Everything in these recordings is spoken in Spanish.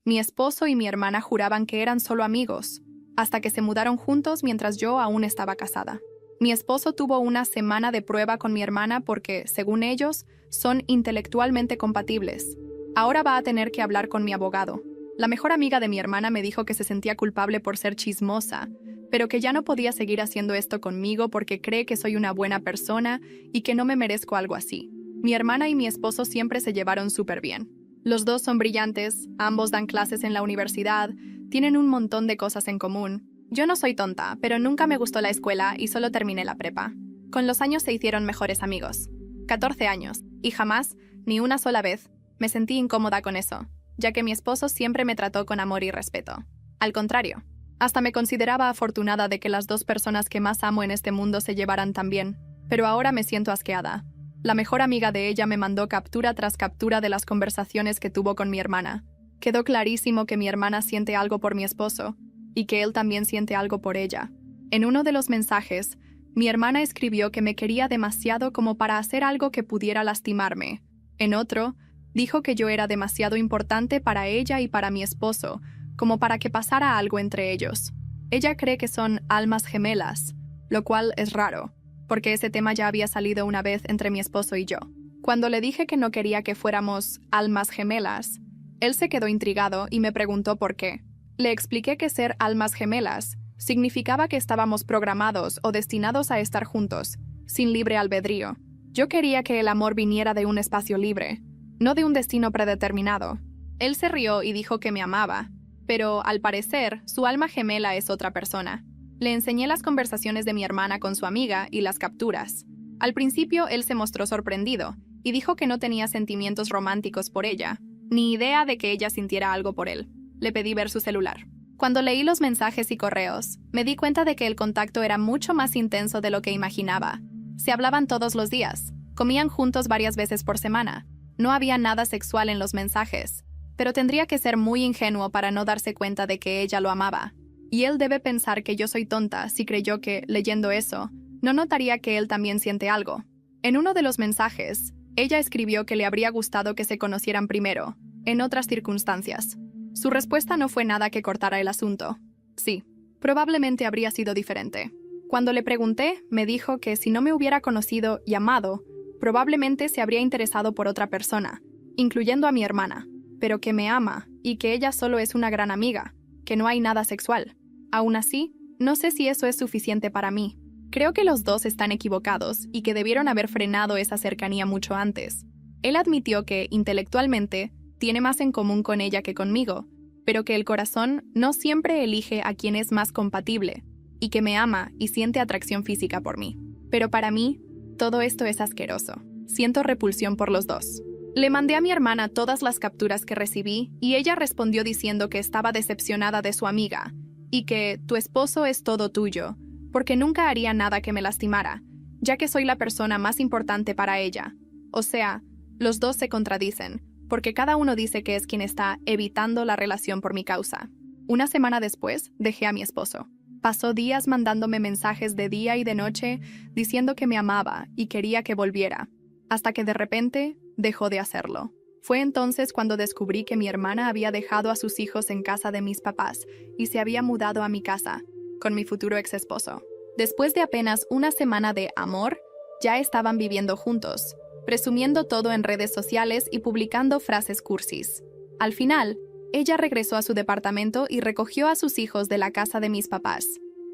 Mi esposo y mi hermana juraban que eran solo amigos, hasta que se mudaron juntos mientras yo aún estaba casada. Mi esposo tuvo una semana de prueba con mi hermana porque, según ellos, son intelectualmente compatibles. Ahora va a tener que hablar con mi abogado. La mejor amiga de mi hermana me dijo que se sentía culpable por ser chismosa, pero que ya no podía seguir haciendo esto conmigo porque cree que soy una buena persona y que no me merezco algo así. Mi hermana y mi esposo siempre se llevaron súper bien. Los dos son brillantes, ambos dan clases en la universidad, tienen un montón de cosas en común. Yo no soy tonta, pero nunca me gustó la escuela y solo terminé la prepa. Con los años se hicieron mejores amigos. 14 años, y jamás, ni una sola vez, me sentí incómoda con eso, ya que mi esposo siempre me trató con amor y respeto. Al contrario, hasta me consideraba afortunada de que las dos personas que más amo en este mundo se llevaran tan bien, pero ahora me siento asqueada. La mejor amiga de ella me mandó captura tras captura de las conversaciones que tuvo con mi hermana. Quedó clarísimo que mi hermana siente algo por mi esposo, y que él también siente algo por ella. En uno de los mensajes, mi hermana escribió que me quería demasiado como para hacer algo que pudiera lastimarme. En otro, dijo que yo era demasiado importante para ella y para mi esposo, como para que pasara algo entre ellos. Ella cree que son almas gemelas, lo cual es raro, porque ese tema ya había salido una vez entre mi esposo y yo. Cuando le dije que no quería que fuéramos almas gemelas, él se quedó intrigado y me preguntó por qué. Le expliqué que ser almas gemelas significaba que estábamos programados o destinados a estar juntos, sin libre albedrío. Yo quería que el amor viniera de un espacio libre, no de un destino predeterminado. Él se rió y dijo que me amaba, pero al parecer su alma gemela es otra persona. Le enseñé las conversaciones de mi hermana con su amiga y las capturas. Al principio él se mostró sorprendido y dijo que no tenía sentimientos románticos por ella, ni idea de que ella sintiera algo por él. Le pedí ver su celular. Cuando leí los mensajes y correos, me di cuenta de que el contacto era mucho más intenso de lo que imaginaba. Se hablaban todos los días, comían juntos varias veces por semana. No había nada sexual en los mensajes, pero tendría que ser muy ingenuo para no darse cuenta de que ella lo amaba. Y él debe pensar que yo soy tonta si creyó que, leyendo eso, no notaría que él también siente algo. En uno de los mensajes, ella escribió que le habría gustado que se conocieran primero, en otras circunstancias. Su respuesta no fue nada que cortara el asunto. Sí, probablemente habría sido diferente. Cuando le pregunté, me dijo que si no me hubiera conocido y amado, probablemente se habría interesado por otra persona, incluyendo a mi hermana, pero que me ama y que ella solo es una gran amiga, que no hay nada sexual. Aún así, no sé si eso es suficiente para mí. Creo que los dos están equivocados y que debieron haber frenado esa cercanía mucho antes. Él admitió que, intelectualmente, tiene más en común con ella que conmigo, pero que el corazón no siempre elige a quien es más compatible, y que me ama y siente atracción física por mí. Pero para mí, todo esto es asqueroso. Siento repulsión por los dos. Le mandé a mi hermana todas las capturas que recibí y ella respondió diciendo que estaba decepcionada de su amiga y que tu esposo es todo tuyo, porque nunca haría nada que me lastimara, ya que soy la persona más importante para ella. O sea, los dos se contradicen, porque cada uno dice que es quien está evitando la relación por mi causa. Una semana después, dejé a mi esposo. Pasó días mandándome mensajes de día y de noche diciendo que me amaba y quería que volviera, hasta que de repente dejó de hacerlo. Fue entonces cuando descubrí que mi hermana había dejado a sus hijos en casa de mis papás y se había mudado a mi casa, con mi futuro ex esposo. Después de apenas una semana de amor, ya estaban viviendo juntos, presumiendo todo en redes sociales y publicando frases cursis. Al final, ella regresó a su departamento y recogió a sus hijos de la casa de mis papás.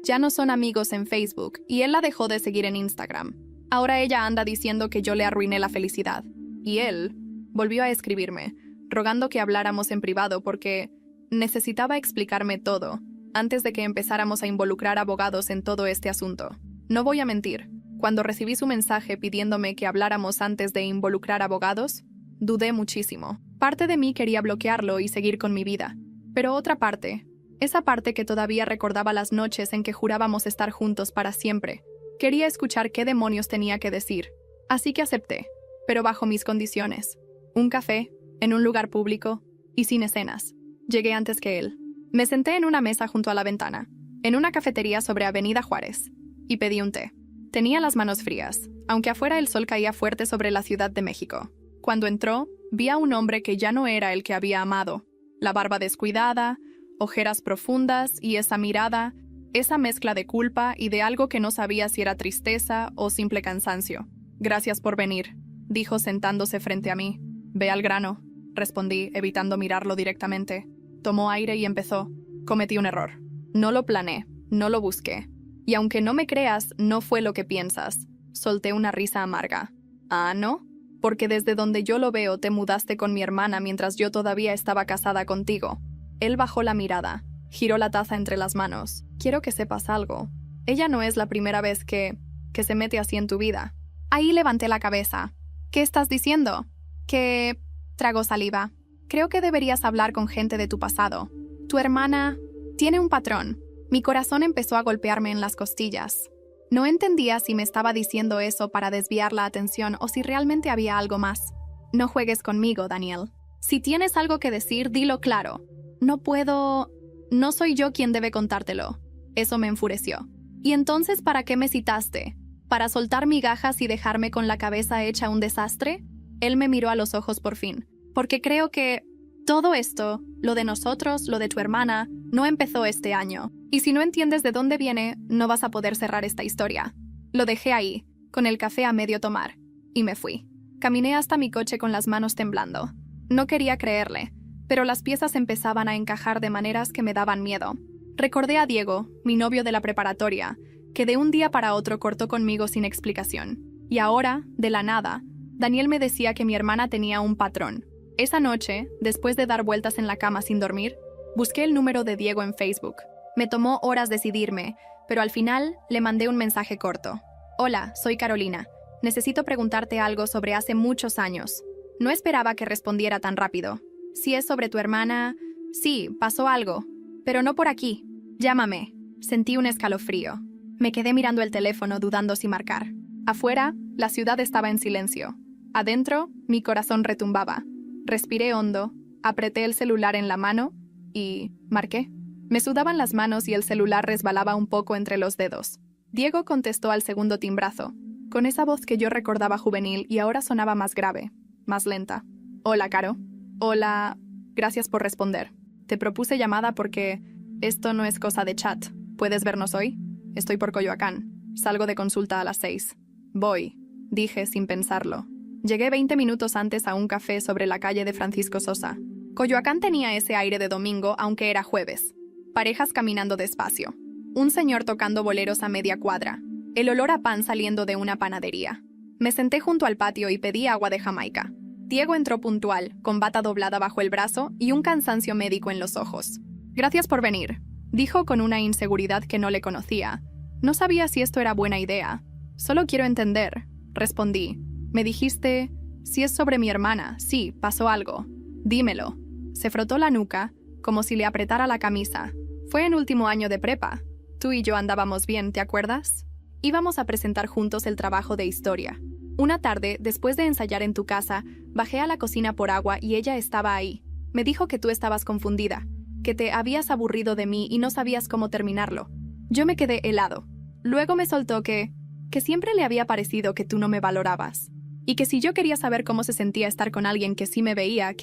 Ya no son amigos en Facebook y él la dejó de seguir en Instagram. Ahora ella anda diciendo que yo le arruiné la felicidad. Y él volvió a escribirme, rogando que habláramos en privado porque necesitaba explicarme todo antes de que empezáramos a involucrar abogados en todo este asunto. No voy a mentir. Cuando recibí su mensaje pidiéndome que habláramos antes de involucrar abogados, dudé muchísimo. Parte de mí quería bloquearlo y seguir con mi vida. Pero otra parte, esa parte que todavía recordaba las noches en que jurábamos estar juntos para siempre, quería escuchar qué demonios tenía que decir. Así que acepté, pero bajo mis condiciones. Un café, en un lugar público y sin escenas. Llegué antes que él. Me senté en una mesa junto a la ventana, en una cafetería sobre Avenida Juárez, y pedí un té. Tenía las manos frías, aunque afuera el sol caía fuerte sobre la Ciudad de México. Cuando entró, vi a un hombre que ya no era el que había amado. La barba descuidada, ojeras profundas y esa mirada, esa mezcla de culpa y de algo que no sabía si era tristeza o simple cansancio. «Gracias por venir», dijo sentándose frente a mí. «Ve al grano», respondí, evitando mirarlo directamente. Tomó aire y empezó. «Cometí un error. No lo planeé, no lo busqué. Y aunque no me creas, no fue lo que piensas». Solté una risa amarga. «¿Ah, no? Porque desde donde yo lo veo te mudaste con mi hermana mientras yo todavía estaba casada contigo». Él bajó la mirada, giró la taza entre las manos. «Quiero que sepas algo. Ella no es la primera vez que se mete así en tu vida». Ahí levanté la cabeza. «¿Qué estás diciendo?» «Que...» Tragó saliva. «Creo que deberías hablar con gente de tu pasado. Tu hermana tiene un patrón». Mi corazón empezó a golpearme en las costillas. No entendía si me estaba diciendo eso para desviar la atención o si realmente había algo más. «No juegues conmigo, Daniel. Si tienes algo que decir, dilo claro. No puedo... No soy yo quien debe contártelo». Eso me enfureció. «¿Y entonces para qué me citaste? ¿Para soltar migajas y dejarme con la cabeza hecha un desastre?» Él me miró a los ojos por fin. «Porque creo que todo esto, lo de nosotros, lo de tu hermana, no empezó este año. Y si no entiendes de dónde viene, no vas a poder cerrar esta historia». Lo dejé ahí, con el café a medio tomar, y me fui. Caminé hasta mi coche con las manos temblando. No quería creerle, pero las piezas empezaban a encajar de maneras que me daban miedo. Recordé a Diego, mi novio de la preparatoria, que de un día para otro cortó conmigo sin explicación. Y ahora, de la nada, Daniel me decía que mi hermana tenía un patrón. Esa noche, después de dar vueltas en la cama sin dormir, busqué el número de Diego en Facebook. Me tomó horas decidirme, pero al final le mandé un mensaje corto. «Hola, soy Carolina. Necesito preguntarte algo sobre hace muchos años». No esperaba que respondiera tan rápido. «Si es sobre tu hermana...» «Sí, pasó algo. Pero no por aquí. Llámame». Sentí un escalofrío. Me quedé mirando el teléfono dudando si marcar. Afuera, la ciudad estaba en silencio. Adentro, mi corazón retumbaba. Respiré hondo, apreté el celular en la mano y... marqué. Me sudaban las manos y el celular resbalaba un poco entre los dedos. Diego contestó al segundo timbrazo, con esa voz que yo recordaba juvenil y ahora sonaba más grave, más lenta. «Hola, Caro». «Hola... Gracias por responder. Te propuse llamada porque esto no es cosa de chat. ¿Puedes vernos hoy? Estoy por Coyoacán. Salgo de consulta a las 6. «Voy», dije sin pensarlo. Llegué 20 minutos antes a un café sobre la calle de Francisco Sosa. Coyoacán tenía ese aire de domingo, aunque era jueves. Parejas caminando despacio. Un señor tocando boleros a media cuadra. El olor a pan saliendo de una panadería. Me senté junto al patio y pedí agua de Jamaica. Diego entró puntual, con bata doblada bajo el brazo y un cansancio médico en los ojos. «Gracias por venir», dijo con una inseguridad que no le conocía. No sabía si esto era buena idea. «Solo quiero entender», respondí. «Me dijiste, si es sobre mi hermana, sí, pasó algo. Dímelo». Se frotó la nuca, como si le apretara la camisa. «Fue en último año de prepa. Tú y yo andábamos bien, ¿te acuerdas? Íbamos a presentar juntos el trabajo de historia. Una tarde, después de ensayar en tu casa, bajé a la cocina por agua y ella estaba ahí. Me dijo que tú estabas confundida, que te habías aburrido de mí y no sabías cómo terminarlo. Yo me quedé helado. Luego me soltó que siempre le había parecido que tú no me valorabas. Y que si yo quería saber cómo se sentía estar con alguien que sí me veía,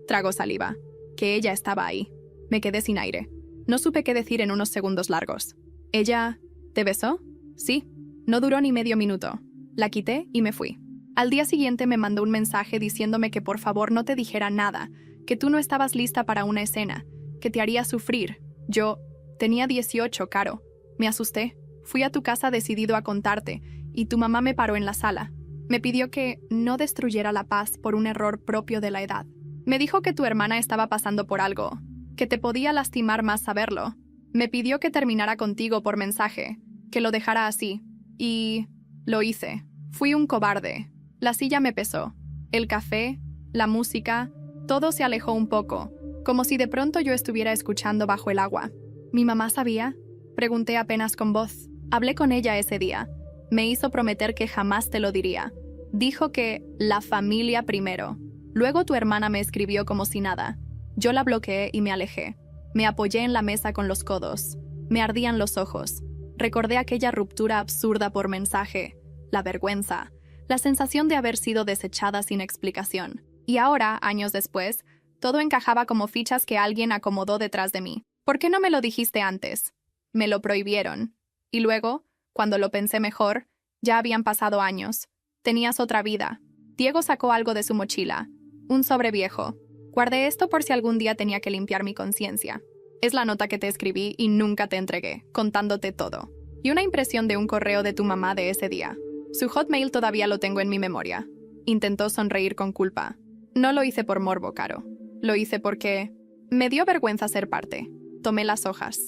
tragó saliva, que ella estaba ahí. Me quedé sin aire. No supe qué decir en unos segundos largos. «¿Ella te besó?» «Sí». No duró ni medio minuto. La quité y me fui. Al día siguiente me mandó un mensaje diciéndome que por favor no te dijera nada, que tú no estabas lista para una escena, que te haría sufrir. Yo tenía 18, Caro. Me asusté. Fui a tu casa decidido a contarte, y tu mamá me paró en la sala. Me pidió que no destruyera la paz por un error propio de la edad. Me dijo que tu hermana estaba pasando por algo, que te podía lastimar más saberlo. Me pidió que terminara contigo por mensaje, que lo dejara así. Y lo hice. Fui un cobarde. La silla me pesó. El café, la música, todo se alejó un poco, como si de pronto yo estuviera escuchando bajo el agua. ¿Mi mamá sabía?, pregunté apenas con voz. Hablé con ella ese día. Me hizo prometer que jamás te lo diría. Dijo que la familia primero. Luego tu hermana me escribió como si nada. Yo la bloqueé y me alejé. Me apoyé en la mesa con los codos. Me ardían los ojos. Recordé aquella ruptura absurda por mensaje, la vergüenza, la sensación de haber sido desechada sin explicación. Y ahora, años después, Todo encajaba como fichas que alguien acomodó detrás de mí. ¿Por qué no me lo dijiste antes? Me lo prohibieron. Y luego, cuando lo pensé mejor, ya habían pasado años. Tenías otra vida. Diego sacó algo de su mochila. Un sobre viejo. Guardé esto por si algún día tenía que limpiar mi conciencia. Es la nota que te escribí y nunca te entregué, contándote todo. Y una impresión de un correo de tu mamá de ese día. Su Hotmail todavía lo tengo en mi memoria. Intentó sonreír con culpa. No lo hice por morbo, Caro. Lo hice porque me dio vergüenza ser parte. Tomé las hojas.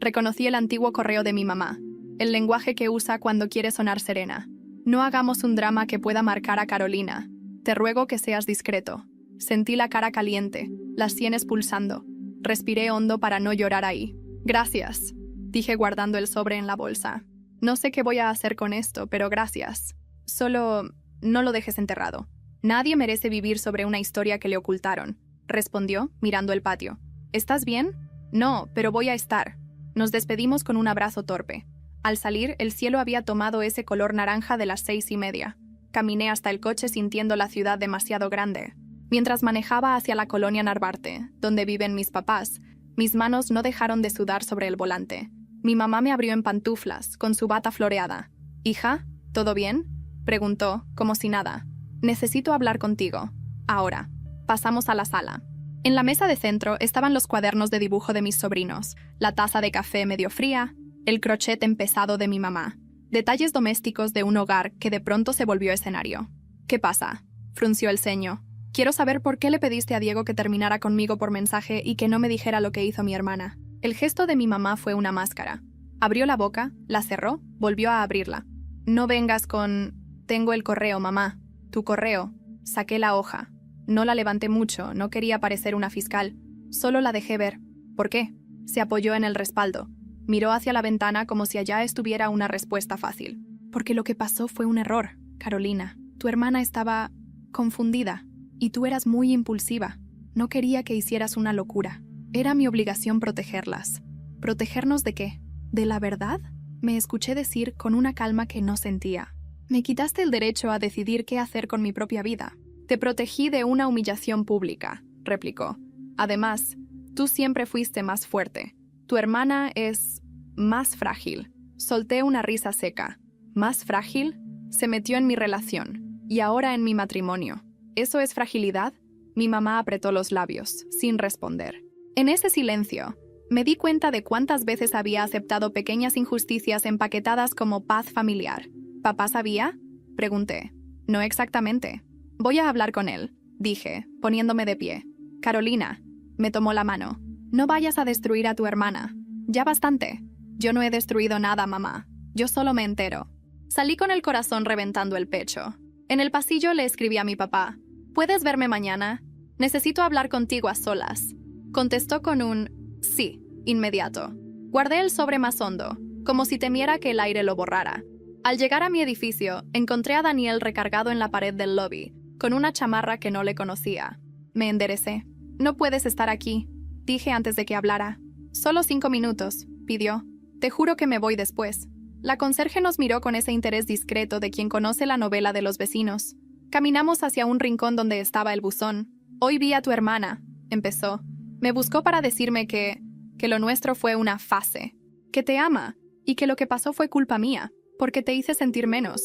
Reconocí el antiguo correo de mi mamá, el lenguaje que usa cuando quiere sonar serena. No hagamos un drama que pueda marcar a Carolina. Te ruego que seas discreto. Sentí la cara caliente, las sienes pulsando. Respiré hondo para no llorar ahí. Gracias, dije guardando el sobre en la bolsa. No sé qué voy a hacer con esto, pero gracias. Solo no lo dejes enterrado. Nadie merece vivir sobre una historia que le ocultaron, respondió, mirando el patio. ¿Estás bien? No, pero voy a estar. Nos despedimos con un abrazo torpe. Al salir, el cielo había tomado ese color naranja de las 6:30. Caminé hasta el coche sintiendo la ciudad demasiado grande. Mientras manejaba hacia la colonia Narvarte, donde viven mis papás, mis manos no dejaron de sudar sobre el volante. Mi mamá me abrió en pantuflas, con su bata floreada. «Hija, ¿todo bien?», preguntó, como si nada. «Necesito hablar contigo. Ahora». Pasamos a la sala. En la mesa de centro estaban los cuadernos de dibujo de mis sobrinos, la taza de café medio fría, el crochet empezado de mi mamá. Detalles domésticos de un hogar que de pronto se volvió escenario. «¿Qué pasa?», frunció el ceño. «Quiero saber por qué le pediste a Diego que terminara conmigo por mensaje y que no me dijera lo que hizo mi hermana». El gesto de mi mamá fue una máscara. Abrió la boca, la cerró, volvió a abrirla. «No vengas con... Tengo el correo, mamá. Tu correo». Saqué la hoja. No la levanté mucho, no quería parecer una fiscal. Solo la dejé ver. ¿Por qué? Se apoyó en el respaldo. Miró hacia la ventana como si allá estuviera una respuesta fácil. «Porque lo que pasó fue un error, Carolina. Tu hermana estaba confundida. Y tú eras muy impulsiva. No quería que hicieras una locura. Era mi obligación protegerlas». «¿Protegernos de qué? ¿De la verdad?», me escuché decir con una calma que no sentía. «Me quitaste el derecho a decidir qué hacer con mi propia vida». «Te protegí de una humillación pública», replicó. «Además, tú siempre fuiste más fuerte. Tu hermana es más frágil». Solté una risa seca. «¿Más frágil?». Se metió en mi relación. Y ahora en mi matrimonio. ¿Eso es fragilidad? Mi mamá apretó los labios, sin responder. En ese silencio, me di cuenta de cuántas veces había aceptado pequeñas injusticias empaquetadas como paz familiar. ¿Papá sabía?, pregunté. «No exactamente». «Voy a hablar con él», dije, poniéndome de pie. «Carolina», me tomó la mano. «No vayas a destruir a tu hermana. Ya bastante». «Yo no he destruido nada, mamá. Yo solo me entero». Salí con el corazón reventando el pecho. En el pasillo le escribí a mi papá. «¿Puedes verme mañana? Necesito hablar contigo a solas». Contestó con un «sí», inmediato. Guardé el sobre más hondo, como si temiera que el aire lo borrara. Al llegar a mi edificio, encontré a Daniel recargado en la pared del lobby, con una chamarra que no le conocía. Me enderecé. «No puedes estar aquí», dije antes de que hablara. «Solo 5 minutos», pidió. «Te juro que me voy después». La conserje nos miró con ese interés discreto de quien conoce la novela de los vecinos. Caminamos hacia un rincón donde estaba el buzón. «Hoy vi a tu hermana», empezó. «Me buscó para decirme que lo nuestro fue una fase, que te ama, y que lo que pasó fue culpa mía, porque te hice sentir menos».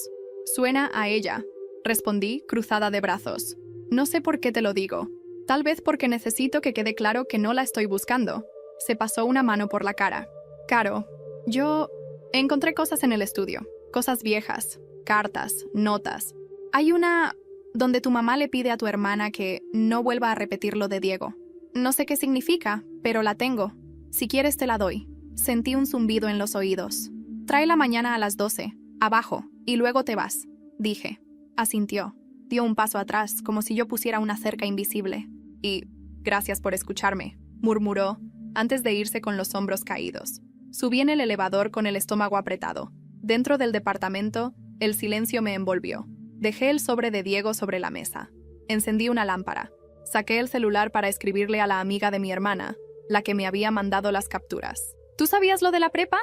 «Suena a ella», respondí, cruzada de brazos. «No sé por qué te lo digo. Tal vez porque necesito que quede claro que no la estoy buscando». Se pasó una mano por la cara. «Caro, yo encontré cosas en el estudio, cosas viejas, cartas, notas. Hay una donde tu mamá le pide a tu hermana que no vuelva a repetir lo de Diego. No sé qué significa, pero la tengo. Si quieres te la doy». Sentí un zumbido en los oídos. «Tráela mañana a las 12, abajo, y luego te vas», dije. Asintió. Dio un paso atrás, como si yo pusiera una cerca invisible. Y «gracias por escucharme», murmuró, antes de irse con los hombros caídos. Subí en el elevador con el estómago apretado. Dentro del departamento, el silencio me envolvió. Dejé el sobre de Diego sobre la mesa. Encendí una lámpara. Saqué el celular para escribirle a la amiga de mi hermana, la que me había mandado las capturas. «¿Tú sabías lo de la prepa?».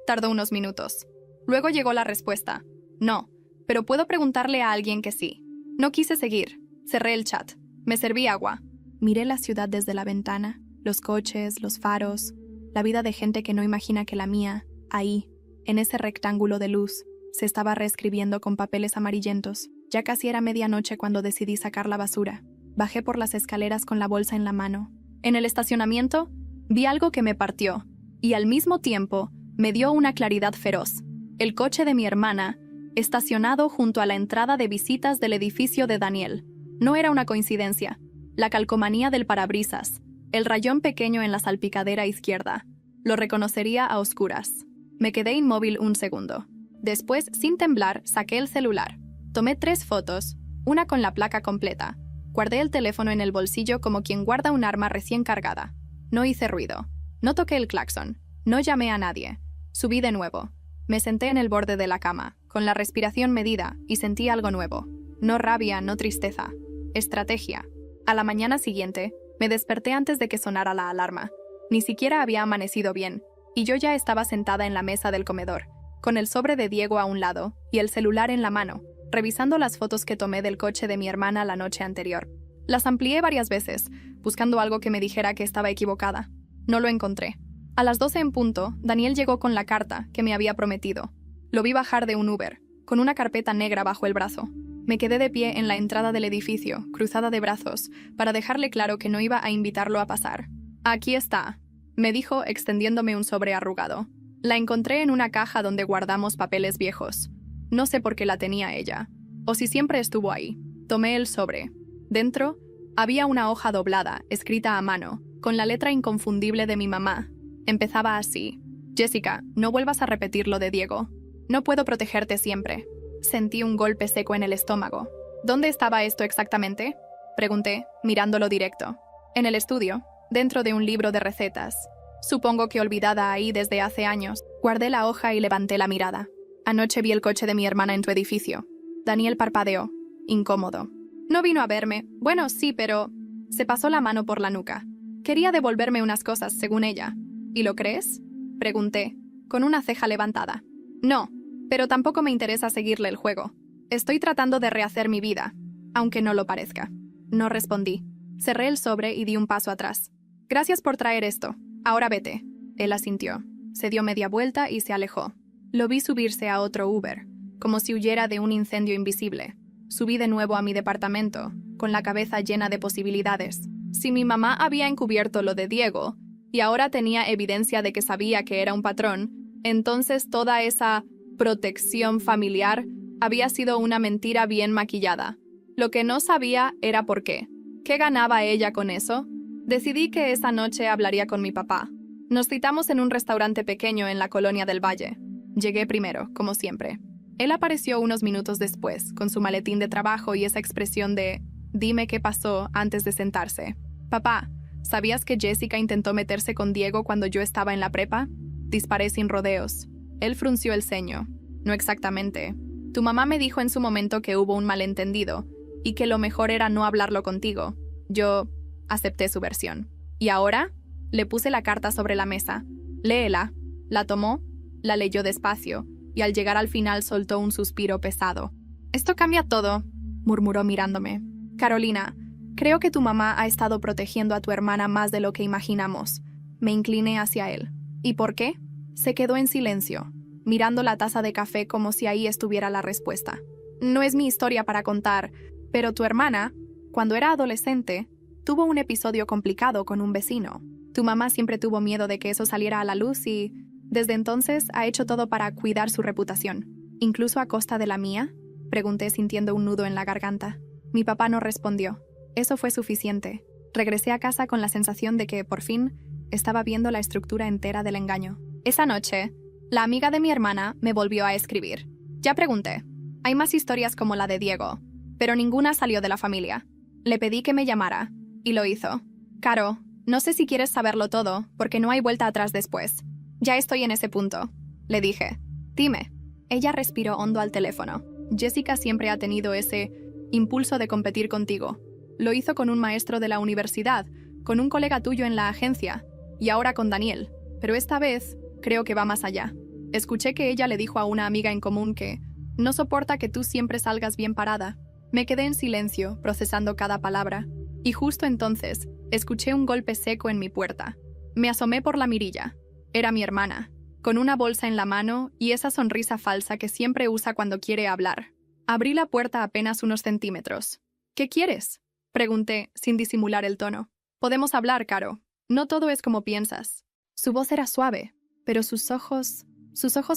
Tardó unos minutos. Luego llegó la respuesta. «No, pero puedo preguntarle a alguien que sí». No quise seguir. Cerré el chat. Me serví agua. Miré la ciudad desde la ventana, los coches, los faros, la vida de gente que no imagina que la mía, ahí, en ese rectángulo de luz, se estaba reescribiendo con papeles amarillentos. Ya casi era medianoche cuando decidí sacar la basura. Bajé por las escaleras con la bolsa en la mano. En el estacionamiento, vi algo que me partió, y al mismo tiempo, me dio una claridad feroz. El coche de mi hermana, estacionado junto a la entrada de visitas del edificio de Daniel. No era una coincidencia. La calcomanía del parabrisas, el rayón pequeño en la salpicadera izquierda. Lo reconocería a oscuras. Me quedé inmóvil un segundo. Después, sin temblar, saqué el celular. Tomé 3 fotos, una con la placa completa. Guardé el teléfono en el bolsillo como quien guarda un arma recién cargada. No hice ruido. No toqué el claxon. No llamé a nadie. Subí de nuevo. Me senté en el borde de la cama, con la respiración medida, y sentí algo nuevo. No rabia, no tristeza. Estrategia. A la mañana siguiente, me desperté antes de que sonara la alarma. Ni siquiera había amanecido bien, y yo ya estaba sentada en la mesa del comedor, con el sobre de Diego a un lado y el celular en la mano, revisando las fotos que tomé del coche de mi hermana la noche anterior. Las amplié varias veces, buscando algo que me dijera que estaba equivocada. No lo encontré. A las 12 en punto, Daniel llegó con la carta que me había prometido. Lo vi bajar de un Uber, con una carpeta negra bajo el brazo. Me quedé de pie en la entrada del edificio, cruzada de brazos, para dejarle claro que no iba a invitarlo a pasar. «Aquí está», me dijo extendiéndome un sobre arrugado. La encontré en una caja donde guardamos papeles viejos. No sé por qué la tenía ella, o si siempre estuvo ahí. Tomé el sobre. Dentro había una hoja doblada, escrita a mano, con la letra inconfundible de mi mamá. Empezaba así: «Jessica, no vuelvas a repetir lo de Diego. No puedo protegerte siempre». Sentí un golpe seco en el estómago. «¿Dónde estaba esto exactamente?», pregunté, mirándolo directo. «En el estudio, dentro de un libro de recetas. Supongo que olvidada ahí desde hace años». Guardé la hoja y levanté la mirada. «Anoche vi el coche de mi hermana en tu edificio». Daniel parpadeó, incómodo. «No vino a verme. Bueno, sí, pero...». Se pasó la mano por la nuca. «Quería devolverme unas cosas, según ella». «¿Y lo crees?», pregunté, con una ceja levantada. «No. Pero tampoco me interesa seguirle el juego. Estoy tratando de rehacer mi vida, aunque no lo parezca». No respondí. Cerré el sobre y di un paso atrás. «Gracias por traer esto. Ahora vete». Él asintió. Se dio media vuelta y se alejó. Lo vi subirse a otro Uber, como si huyera de un incendio invisible. Subí de nuevo a mi departamento, con la cabeza llena de posibilidades. Si mi mamá había encubierto lo de Diego, y ahora tenía evidencia de que sabía que era un patrón, entonces toda esa protección familiar había sido una mentira bien maquillada. Lo que no sabía era por qué. ¿Qué ganaba ella con eso? Decidí que esa noche hablaría con mi papá. Nos citamos en un restaurante pequeño en la colonia del Valle. Llegué primero, como siempre. Él apareció unos minutos después, con su maletín de trabajo y esa expresión de «dime qué pasó» antes de sentarse. «Papá, ¿sabías que Jessica intentó meterse con Diego cuando yo estaba en la prepa?» Disparé sin rodeos. Él frunció el ceño. «No exactamente. Tu mamá me dijo en su momento que hubo un malentendido y que lo mejor era no hablarlo contigo». Yo acepté su versión. «¿Y ahora?» Le puse la carta sobre la mesa. «Léela». La tomó, la leyó despacio y al llegar al final soltó un suspiro pesado. «Esto cambia todo», murmuró mirándome. «Carolina, creo que tu mamá ha estado protegiendo a tu hermana más de lo que imaginamos». Me incliné hacia él. «¿Y por qué?» Se quedó en silencio, mirando la taza de café como si ahí estuviera la respuesta. «No es mi historia para contar, pero tu hermana, cuando era adolescente, tuvo un episodio complicado con un vecino. Tu mamá siempre tuvo miedo de que eso saliera a la luz y, desde entonces, ha hecho todo para cuidar su reputación. ¿Incluso a costa de la mía?», pregunté sintiendo un nudo en la garganta. Mi papá no respondió. Eso fue suficiente. Regresé a casa con la sensación de que, por fin, estaba viendo la estructura entera del engaño. Esa noche, la amiga de mi hermana me volvió a escribir. Ya pregunté. Hay más historias como la de Diego, pero ninguna salió de la familia. Le pedí que me llamara, y lo hizo. «Caro, no sé si quieres saberlo todo, porque no hay vuelta atrás después. Ya estoy en ese punto», le dije. «Dime». Ella respiró hondo al teléfono. «Jessica siempre ha tenido ese impulso de competir contigo. Lo hizo con un maestro de la universidad, con un colega tuyo en la agencia, y ahora con Daniel. Pero esta vez, creo que va más allá. Escuché que ella le dijo a una amiga en común que no soporta que tú siempre salgas bien parada». Me quedé en silencio, procesando cada palabra. Y justo entonces, escuché un golpe seco en mi puerta. Me asomé por la mirilla. Era mi hermana, con una bolsa en la mano y esa sonrisa falsa que siempre usa cuando quiere hablar. Abrí la puerta apenas unos centímetros. ¿Qué quieres?, pregunté, sin disimular el tono. Podemos hablar, Caro. No todo es como piensas. Su voz era suave, pero sus ojos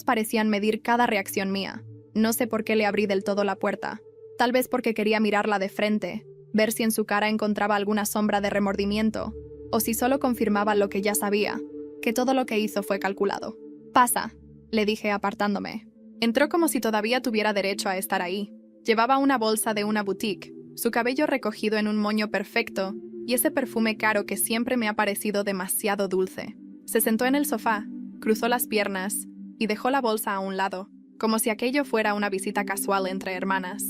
parecían medir cada reacción mía. No sé por qué le abrí del todo la puerta. Tal vez porque quería mirarla de frente, ver si en su cara encontraba alguna sombra de remordimiento, o si solo confirmaba lo que ya sabía, que todo lo que hizo fue calculado. «Pasa», le dije apartándome. Entró como si todavía tuviera derecho a estar ahí. Llevaba una bolsa de una boutique, su cabello recogido en un moño perfecto y ese perfume caro que siempre me ha parecido demasiado dulce. Se sentó en el sofá, cruzó las piernas y dejó la bolsa a un lado, como si aquello fuera una visita casual entre hermanas.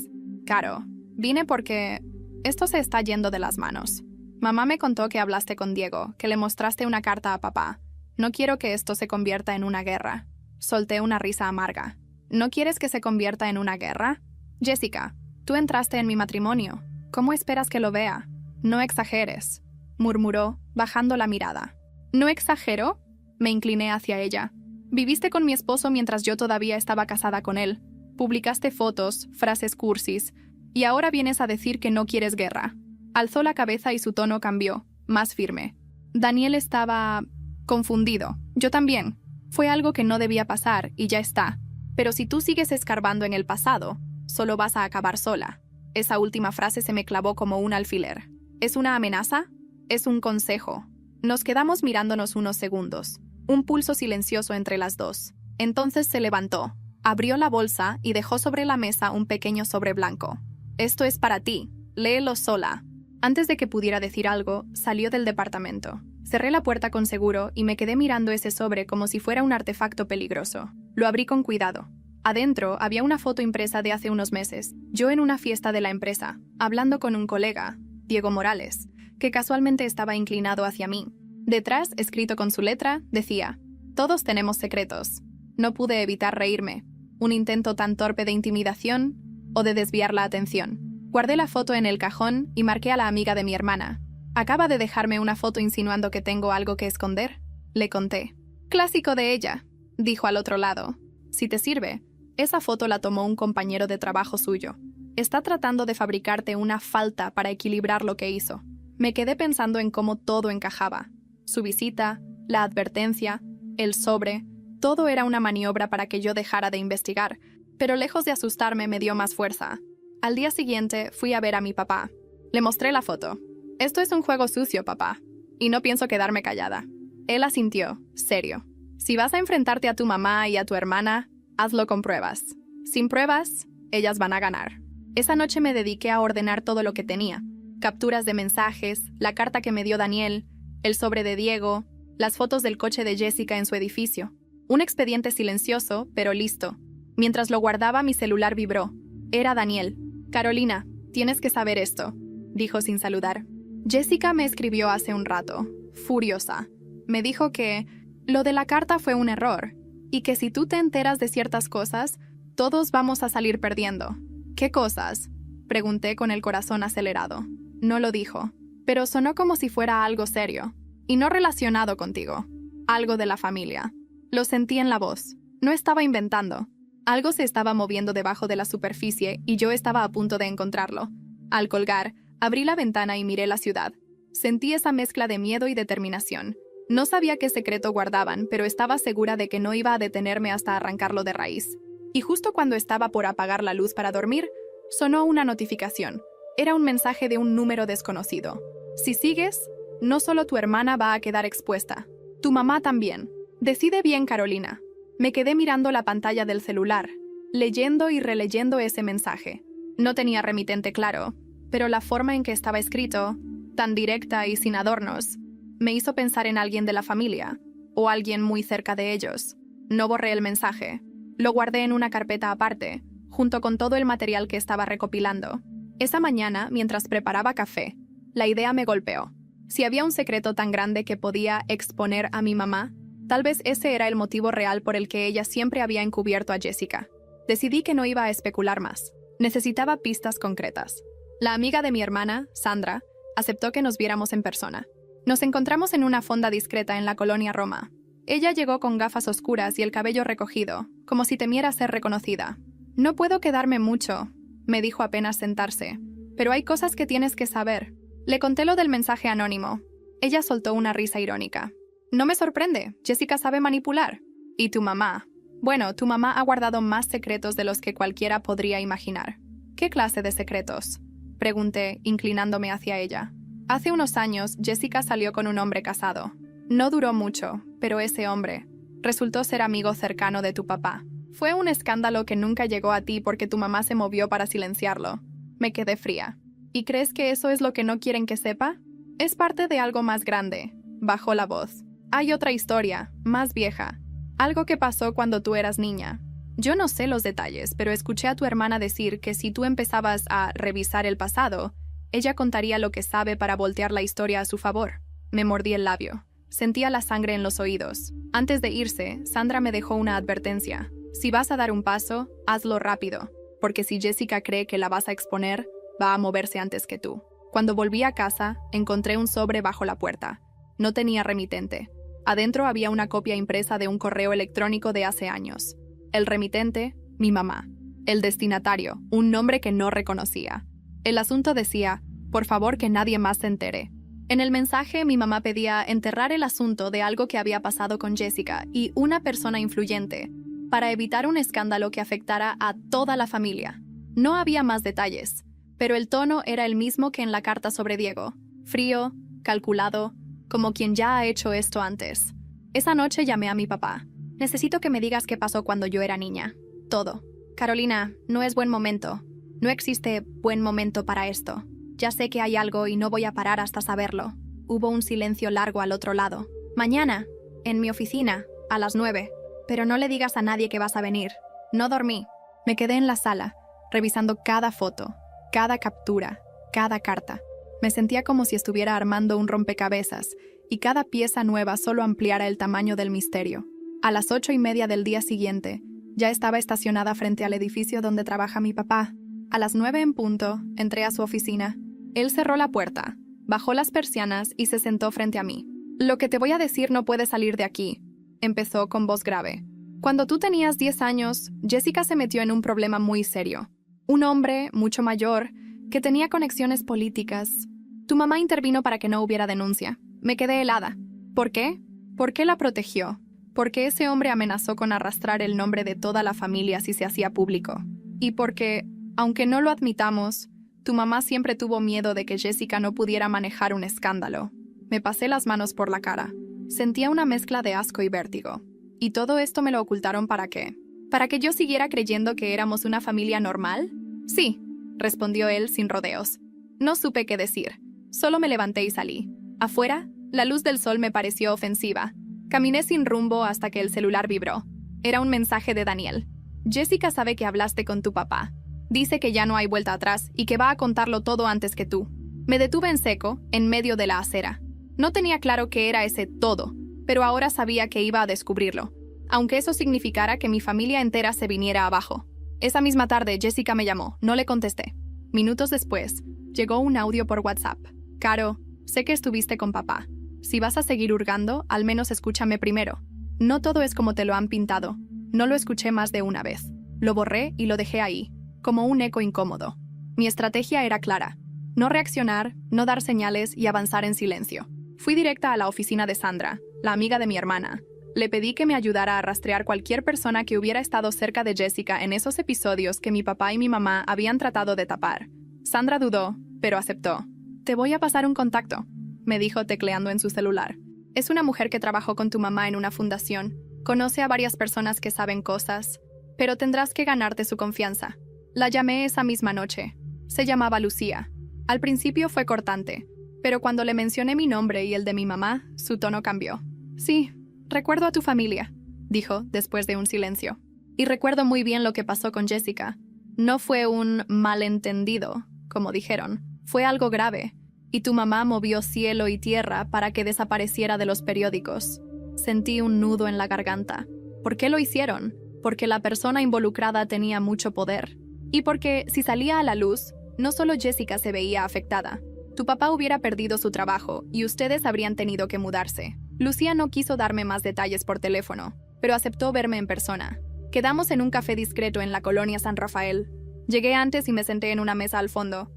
«Caro, vine porque esto se está yendo de las manos. Mamá me contó que hablaste con Diego, que le mostraste una carta a papá. No quiero que esto se convierta en una guerra». Solté una risa amarga. «¿No quieres que se convierta en una guerra? Jessica, tú entraste en mi matrimonio. ¿Cómo esperas que lo vea? No exageres», murmuró, bajando la mirada. «¿No exagero?», me incliné hacia ella. «Viviste con mi esposo mientras yo todavía estaba casada con él. Publicaste fotos, frases cursis, y ahora vienes a decir que no quieres guerra». Alzó la cabeza y su tono cambió, más firme. Daniel estaba confundido. Yo también. Fue algo que no debía pasar y ya está. Pero si tú sigues escarbando en el pasado, solo vas a acabar sola. Esa última frase se me clavó como un alfiler. ¿Es una amenaza? Es un consejo. Nos quedamos mirándonos unos segundos. Un pulso silencioso entre las dos. Entonces se levantó, abrió la bolsa y dejó sobre la mesa un pequeño sobre blanco. «Esto es para ti. Léelo sola». Antes de que pudiera decir algo, salió del departamento. Cerré la puerta con seguro y me quedé mirando ese sobre como si fuera un artefacto peligroso. Lo abrí con cuidado. Adentro había una foto impresa de hace unos meses, yo en una fiesta de la empresa, hablando con un colega, Diego Morales, que casualmente estaba inclinado hacia mí. Detrás, escrito con su letra, decía: «Todos tenemos secretos». No pude evitar reírme. Un intento tan torpe de intimidación o de desviar la atención. Guardé la foto en el cajón y marqué a la amiga de mi hermana. «Acaba de dejarme una foto insinuando que tengo algo que esconder», le conté. «Clásico de ella», dijo al otro lado. «Si te sirve, esa foto la tomó un compañero de trabajo suyo. Está tratando de fabricarte una falta para equilibrar lo que hizo». Me quedé pensando en cómo todo encajaba. Su visita, la advertencia, el sobre, todo era una maniobra para que yo dejara de investigar, pero lejos de asustarme me dio más fuerza. Al día siguiente fui a ver a mi papá. Le mostré la foto. «Esto es un juego sucio, papá, y no pienso quedarme callada». Él asintió, serio. «Si vas a enfrentarte a tu mamá y a tu hermana, hazlo con pruebas. Sin pruebas, ellas van a ganar». Esa noche me dediqué a ordenar todo lo que tenía. Capturas de mensajes, la carta que me dio Daniel, el sobre de Diego, las fotos del coche de Jessica en su edificio. Un expediente silencioso, pero listo. Mientras lo guardaba, mi celular vibró. Era Daniel. «Carolina, tienes que saber esto», dijo sin saludar. «Jessica me escribió hace un rato, furiosa. Me dijo que lo de la carta fue un error, y que si tú te enteras de ciertas cosas, todos vamos a salir perdiendo». «¿Qué cosas?», pregunté con el corazón acelerado. No lo dijo, pero sonó como si fuera algo serio, y no relacionado contigo. Algo de la familia. Lo sentí en la voz. No estaba inventando. Algo se estaba moviendo debajo de la superficie y yo estaba a punto de encontrarlo. Al colgar, abrí la ventana y miré la ciudad. Sentí esa mezcla de miedo y determinación. No sabía qué secreto guardaban, pero estaba segura de que no iba a detenerme hasta arrancarlo de raíz. Y justo cuando estaba por apagar la luz para dormir, sonó una notificación. Era un mensaje de un número desconocido. «Si sigues, no solo tu hermana va a quedar expuesta, tu mamá también. Decide bien, Carolina». Me quedé mirando la pantalla del celular, leyendo y releyendo ese mensaje. No tenía remitente claro, pero la forma en que estaba escrito, tan directa y sin adornos, me hizo pensar en alguien de la familia, o alguien muy cerca de ellos. No borré el mensaje. Lo guardé en una carpeta aparte, junto con todo el material que estaba recopilando. Esa mañana, mientras preparaba café, la idea me golpeó. Si había un secreto tan grande que podía exponer a mi mamá, tal vez ese era el motivo real por el que ella siempre había encubierto a Jessica. Decidí que no iba a especular más. Necesitaba pistas concretas. La amiga de mi hermana, Sandra, Aceptó que nos viéramos en persona. Nos encontramos en una fonda discreta en la colonia Roma. Ella llegó con gafas oscuras y el cabello recogido, como si temiera ser reconocida. «No puedo quedarme mucho», me dijo apenas sentarse. «Pero hay cosas que tienes que saber». Le conté lo del mensaje anónimo. Ella soltó una risa irónica. «No me sorprende, Jessica sabe manipular. ¿Y tu mamá?» «Bueno, tu mamá ha guardado más secretos de los que cualquiera podría imaginar». «¿Qué clase de secretos?», pregunté, inclinándome hacia ella. Hace unos años, Jessica salió con un hombre casado. No duró mucho, pero ese hombre resultó ser amigo cercano de tu papá. Fue un escándalo que nunca llegó a ti porque tu mamá se movió para silenciarlo. Me quedé fría. ¿Y crees que eso es lo que no quieren que sepa? Es parte de algo más grande. Bajó la voz. Hay otra historia, más vieja. Algo que pasó cuando tú eras niña. Yo no sé los detalles, pero escuché a tu hermana decir que si tú empezabas a revisar el pasado, ella contaría lo que sabe para voltear la historia a su favor. Me mordí el labio. Sentía la sangre en los oídos. Antes de irse, Sandra me dejó una advertencia. Si vas a dar un paso, hazlo rápido, porque si Jessica cree que la vas a exponer, va a moverse antes que tú. Cuando volví a casa, encontré un sobre bajo la puerta. No tenía remitente. Adentro había una copia impresa de un correo electrónico de hace años. El remitente, mi mamá. El destinatario, un nombre que no reconocía. El asunto decía, por favor que nadie más se entere. En el mensaje, mi mamá pedía enterrar el asunto de algo que había pasado con Jessica y una persona influyente, para evitar un escándalo que afectara a toda la familia. No había más detalles, pero el tono era el mismo que en la carta sobre Diego. Frío, calculado, como quien ya ha hecho esto antes. Esa noche llamé a mi papá. Necesito que me digas qué pasó cuando yo era niña. Todo. Carolina, no es buen momento. No existe buen momento para esto. Ya sé que hay algo y no voy a parar hasta saberlo. Hubo un silencio largo al otro lado. Mañana, en mi oficina, a las 9. Pero no le digas a nadie que vas a venir. No dormí. Me quedé en la sala, revisando cada foto, cada captura, cada carta. Me sentía como si estuviera armando un rompecabezas y cada pieza nueva solo ampliara el tamaño del misterio. A las 8:30 del día siguiente, ya estaba estacionada frente al edificio donde trabaja mi papá. A las 9 en punto, entré a su oficina. Él cerró la puerta, bajó las persianas y se sentó frente a mí. «Lo que te voy a decir no puede salir de aquí», empezó con voz grave. «Cuando tú tenías 10 años, Jessica se metió en un problema muy serio. Un hombre, mucho mayor, que tenía conexiones políticas. Tu mamá intervino para que no hubiera denuncia. Me quedé helada. ¿Por qué? ¿Por qué la protegió? Porque ese hombre amenazó con arrastrar el nombre de toda la familia si se hacía público. Y porque, aunque no lo admitamos, tu mamá siempre tuvo miedo de que Jessica no pudiera manejar un escándalo». Me pasé las manos por la cara. Sentía una mezcla de asco y vértigo. ¿Y todo esto me lo ocultaron para qué? ¿Para que yo siguiera creyendo que éramos una familia normal? Sí, respondió él sin rodeos. No supe qué decir. Solo me levanté y salí. Afuera, la luz del sol me pareció ofensiva. Caminé sin rumbo hasta que el celular vibró. Era un mensaje de Daniel. «Jessica sabe que hablaste con tu papá. Dice que ya no hay vuelta atrás y que va a contarlo todo antes que tú». Me detuve en seco, en medio de la acera. No tenía claro qué era ese todo, pero ahora sabía que iba a descubrirlo, aunque eso significara que mi familia entera se viniera abajo. Esa misma tarde, Jessica me llamó. No le contesté. Minutos después, llegó un audio por WhatsApp. «Caro, sé que estuviste con papá. Si vas a seguir hurgando, al menos escúchame primero. No todo es como te lo han pintado». No lo escuché más de una vez. Lo borré y lo dejé ahí, como un eco incómodo. Mi estrategia era clara. No reaccionar, no dar señales y avanzar en silencio. Fui directa a la oficina de Sandra, la amiga de mi hermana. Le pedí que me ayudara a rastrear cualquier persona que hubiera estado cerca de Jessica en esos episodios que mi papá y mi mamá habían tratado de tapar. Sandra dudó, pero aceptó. «Te voy a pasar un contacto», me dijo tecleando en su celular. «Es una mujer que trabajó con tu mamá en una fundación. Conoce a varias personas que saben cosas, pero tendrás que ganarte su confianza». La llamé esa misma noche. Se llamaba Lucía. Al principio fue cortante, pero cuando le mencioné mi nombre y el de mi mamá, su tono cambió. «Sí, recuerdo a tu familia», dijo después de un silencio. «Y recuerdo muy bien lo que pasó con Jessica. No fue un malentendido, como dijeron. Fue algo grave, y tu mamá movió cielo y tierra para que desapareciera de los periódicos». Sentí un nudo en la garganta. ¿Por qué lo hicieron? Porque la persona involucrada tenía mucho poder. Y porque, si salía a la luz, no solo Jessica se veía afectada. Tu papá hubiera perdido su trabajo y ustedes habrían tenido que mudarse. Lucía no quiso darme más detalles por teléfono, pero aceptó verme en persona. Quedamos en un café discreto en la colonia San Rafael. Llegué antes y me senté en una mesa al fondo.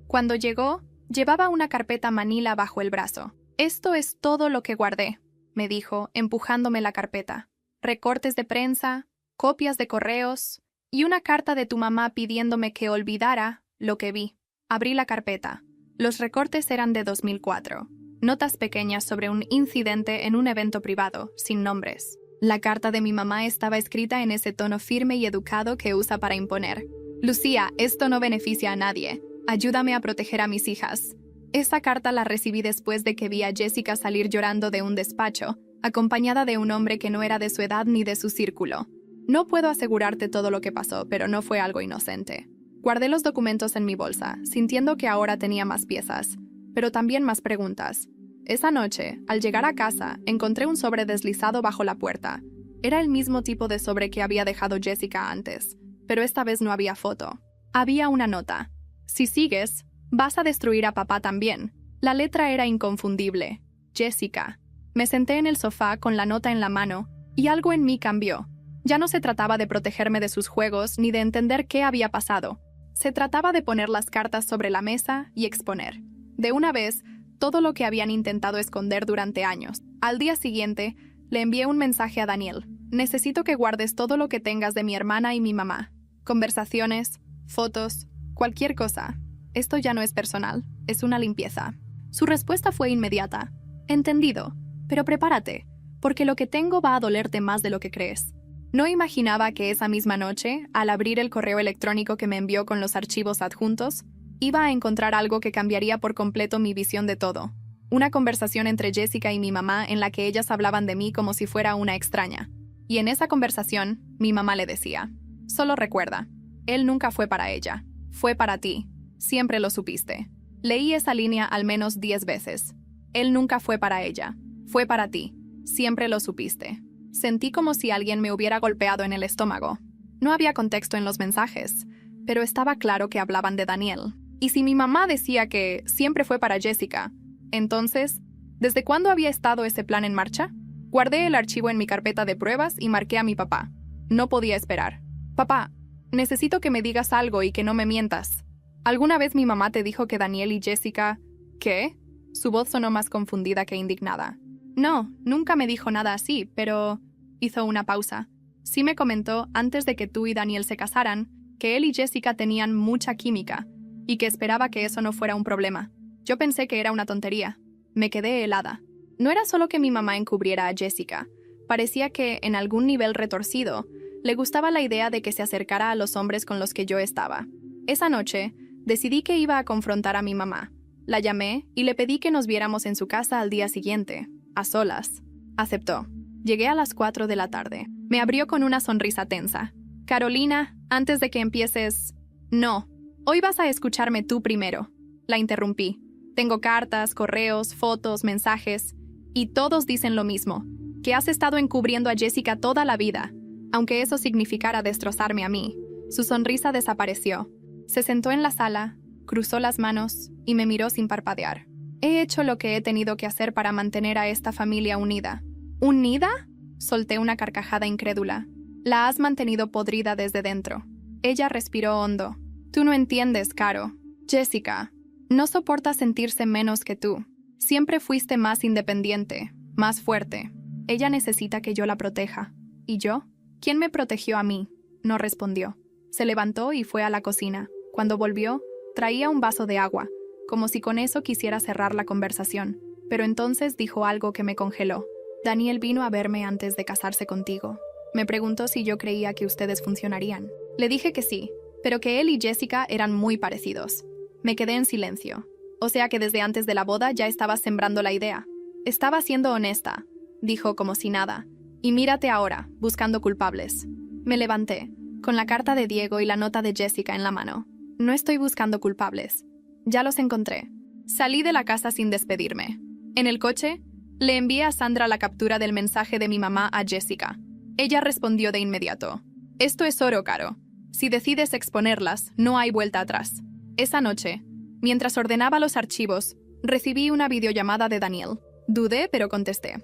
Cuando llegó, llevaba una carpeta manila bajo el brazo. Esto es todo lo que guardé, me dijo, empujándome la carpeta. Recortes de prensa, copias de correos y una carta de tu mamá pidiéndome que olvidara lo que vi. Abrí la carpeta. Los recortes eran de 2004. Notas pequeñas sobre un incidente en un evento privado, sin nombres. La carta de mi mamá estaba escrita en ese tono firme y educado que usa para imponer. Lucía, esto no beneficia a nadie. Ayúdame a proteger a mis hijas. Esa carta la recibí después de que vi a Jessica salir llorando de un despacho, acompañada de un hombre que no era de su edad ni de su círculo. No puedo asegurarte todo lo que pasó, pero no fue algo inocente. Guardé los documentos en mi bolsa, sintiendo que ahora tenía más piezas, pero también más preguntas. Esa noche, al llegar a casa, encontré un sobre deslizado bajo la puerta. Era el mismo tipo de sobre que había dejado Jessica antes, pero esta vez no había foto. Había una nota. Si sigues, vas a destruir a papá también. La letra era inconfundible. Jessica. Me senté en el sofá con la nota en la mano, y algo en mí cambió. Ya no se trataba de protegerme de sus juegos ni de entender qué había pasado. Se trataba de poner las cartas sobre la mesa y exponer, de una vez, todo lo que habían intentado esconder durante años. Al día siguiente, le envié un mensaje a Daniel. Necesito que guardes todo lo que tengas de mi hermana y mi mamá. Conversaciones, fotos, cualquier cosa. Esto ya no es personal, es una limpieza. Su respuesta fue inmediata. Entendido, pero prepárate, porque lo que tengo va a dolerte más de lo que crees. No imaginaba que esa misma noche, al abrir el correo electrónico que me envió con los archivos adjuntos, iba a encontrar algo que cambiaría por completo mi visión de todo. Una conversación entre Jessica y mi mamá en la que ellas hablaban de mí como si fuera una extraña. Y en esa conversación, mi mamá le decía, solo recuerda, él nunca fue para ella, fue para ti, siempre lo supiste. Leí esa línea al menos 10 veces. Él nunca fue para ella, fue para ti, siempre lo supiste. Sentí como si alguien me hubiera golpeado en el estómago. No había contexto en los mensajes, pero estaba claro que hablaban de Daniel. Y si mi mamá decía que siempre fue para Jessica, entonces, ¿desde cuándo había estado ese plan en marcha? Guardé el archivo en mi carpeta de pruebas y marqué a mi papá. No podía esperar. Papá, necesito que me digas algo y que no me mientas. ¿Alguna vez mi mamá te dijo que Daniel y Jessica... ¿Qué? Su voz sonó más confundida que indignada. No, nunca me dijo nada así, pero... Hizo una pausa. Sí me comentó, antes de que tú y Daniel se casaran, que él y Jessica tenían mucha química, y que esperaba que eso no fuera un problema. Yo pensé que era una tontería. Me quedé helada. No era solo que mi mamá encubriera a Jessica. Parecía que, en algún nivel retorcido, le gustaba la idea de que se acercara a los hombres con los que yo estaba. Esa noche, decidí que iba a confrontar a mi mamá. La llamé y le pedí que nos viéramos en su casa al día siguiente, a solas. Aceptó. Llegué a las 4 de la tarde. Me abrió con una sonrisa tensa. Carolina, antes de que empieces... No, hoy vas a escucharme tú primero. La interrumpí. Tengo cartas, correos, fotos, mensajes, y todos dicen lo mismo, que has estado encubriendo a Jessica toda la vida, aunque eso significara destrozarme a mí. Su sonrisa desapareció. Se sentó en la sala, cruzó las manos y me miró sin parpadear. He hecho lo que he tenido que hacer para mantener a esta familia unida. ¿Unida? Solté una carcajada incrédula. La has mantenido podrida desde dentro. Ella respiró hondo. Tú no entiendes, Caro. Jessica no soporta sentirse menos que tú. Siempre fuiste más independiente, más fuerte. Ella necesita que yo la proteja. ¿Y yo? ¿Quién me protegió a mí? No respondió. Se levantó y fue a la cocina. Cuando volvió, traía un vaso de agua, como si con eso quisiera cerrar la conversación. Pero entonces dijo algo que me congeló. Daniel vino a verme antes de casarse contigo. Me preguntó si yo creía que ustedes funcionarían. Le dije que sí, pero que él y Jessica eran muy parecidos. Me quedé en silencio. O sea que desde antes de la boda ya estabas sembrando la idea. Estaba siendo honesta, dijo como si nada. Y mírate ahora, buscando culpables. Me levanté, con la carta de Diego y la nota de Jessica en la mano. No estoy buscando culpables. Ya los encontré. Salí de la casa sin despedirme. En el coche, le envié a Sandra la captura del mensaje de mi mamá a Jessica. Ella respondió de inmediato. Esto es oro, Caro. Si decides exponerlas, no hay vuelta atrás. Esa noche, Mientras ordenaba los archivos, recibí una videollamada de Daniel. Dudé, pero contesté.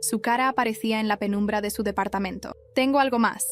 Su cara aparecía en la penumbra de su departamento. Tengo algo más,